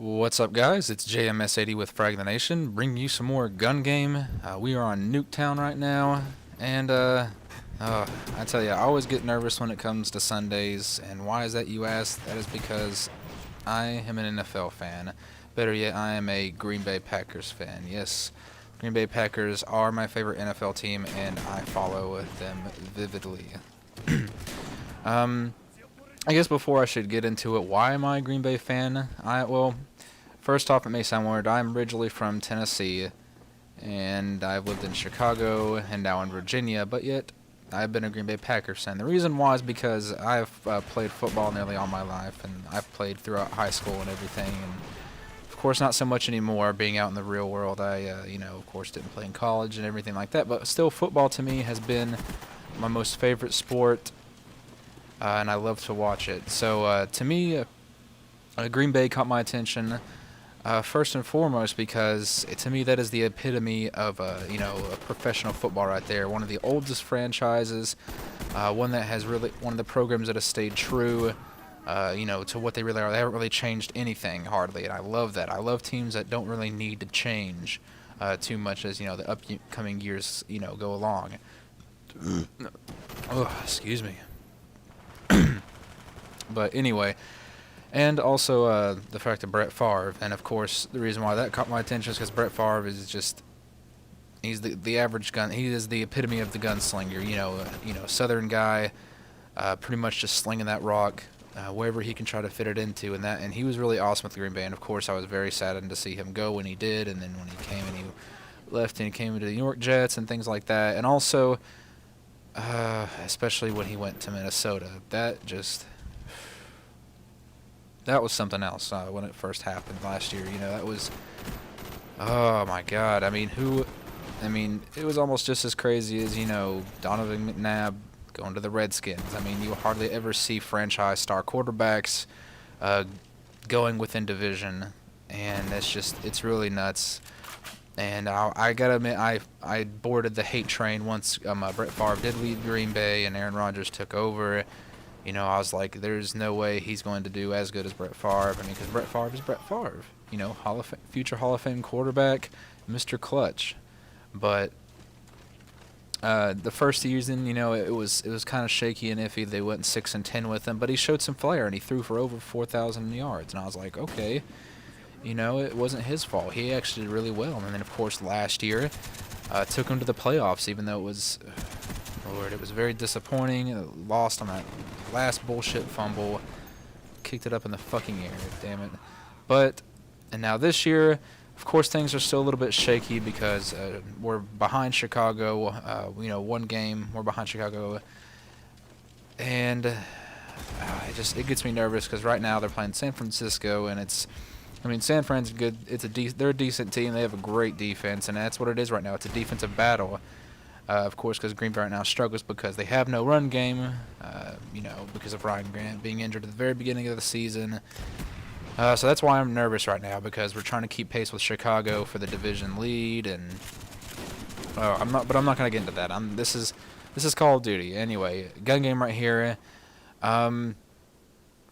What's up, guys? It's JMS80 with Frag the Nation, bringing you some more gun game. We are on Nuketown right now, and I tell you, I always get nervous when it comes to Sundays. And why is that, you ask? That is because I am an NFL fan. Better yet, I am a Green Bay Packers fan. Yes, Green Bay Packers are my favorite NFL team, and I follow them vividly. I guess before I should get into it, why am I a Green Bay fan? Well, first off, it may sound weird. I'm originally from Tennessee, and I've lived in Chicago and now in Virginia, but yet I've been a Green Bay Packers fan. The reason why is because I've played football nearly all my life, and I've played throughout high school and everything, and of course not so much anymore being out in the real world. I, of course didn't play in college and everything like that, but still football to me has been my most favorite sport. And I love to watch it. So to me, Green Bay caught my attention first and foremost because to me that is the epitome of a professional football right there. One of the oldest franchises, one that has one of the programs that has stayed true, to what they really are. They haven't really changed anything hardly, and I love that. I love teams that don't really need to change too much as the upcoming years go along. Oh, excuse me. But anyway, and also the fact that Brett Favre, and of course the reason why that caught my attention is because Brett Favre is he's the average gun. He is the epitome of the gunslinger. Southern guy, pretty much just slinging that rock wherever he can try to fit it into, and he was really awesome with the Green Bay. And of course, I was very saddened to see him go when he did, and then when he came and he left and he came into the New York Jets and things like that, and also especially when he went to Minnesota. That was something else when it first happened last year. That was, oh my God. I mean, it was almost just as crazy as, Donovan McNabb going to the Redskins. I mean, you hardly ever see franchise star quarterbacks going within division, and it's really nuts. And I gotta admit, I boarded the hate train once Brett Favre did leave Green Bay and Aaron Rodgers took over. I was like, there's no way he's going to do as good as Brett Favre. I mean, because Brett Favre is Brett Favre. Future Hall of Fame quarterback, Mr. Clutch. But the first season, it was kind of shaky and iffy. They went 6-10 with him, but he showed some flair and he threw for over 4,000 yards. And I was like, okay. It wasn't his fault. He actually did really well. And then, of course, last year, took him to the playoffs, even though it was, Lord, it was very disappointing. Lost on that last bullshit fumble. Kicked it up in the fucking air, damn it. And now this year, of course, things are still a little bit shaky because we're behind Chicago. One game, we're behind Chicago. And it gets me nervous because right now they're playing San Francisco, and San Fran's good. They're a decent team. They have a great defense, and that's what it is right now. It's a defensive battle. Of course, because Green Bay right now struggles because they have no run game. Because of Ryan Grant being injured at the very beginning of the season. So that's why I'm nervous right now, because we're trying to keep pace with Chicago for the division lead, and I'm not going to get into that. This is Call of Duty anyway. Gun game right here.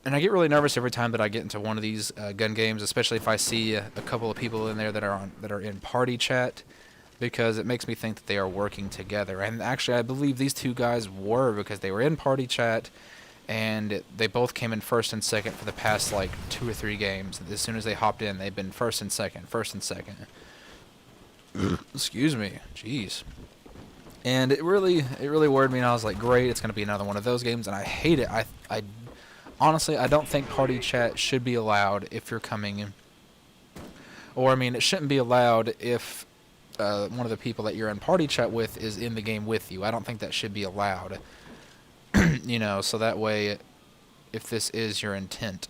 And I get really nervous every time that I get into one of these gun games, especially if I see a couple of people in there that are in party chat, because it makes me think that they are working together. And actually, I believe these two guys were, because they were in party chat, and they both came in first and second for the past 2 or 3 games. As soon as they hopped in, they've been first and second. Excuse me, jeez. And it really worried me, and I was like, great, it's gonna be another one of those games, and I hate it. Honestly, I don't think party chat should be allowed if you're coming in. Or, it shouldn't be allowed if one of the people that you're in party chat with is in the game with you. I don't think that should be allowed. So that way, if this is your intent,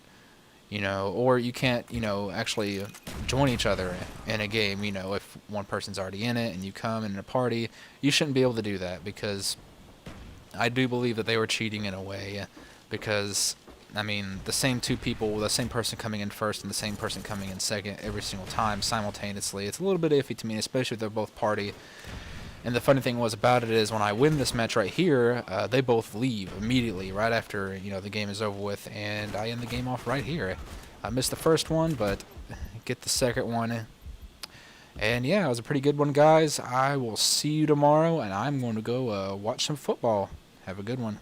or you can't, actually join each other in a game, if one person's already in it and you come in a party, you shouldn't be able to do that, because I do believe that they were cheating in a way, because the same two people, the same person coming in first and the same person coming in second every single time simultaneously, it's a little bit iffy to me, especially if they're both party. And the funny thing about it is when I win this match right here, they both leave immediately right after the game is over with, and I end the game off right here. I missed the first one, but get the second one. And yeah, it was a pretty good one, guys. I will see you tomorrow, and I'm going to go watch some football. Have a good one.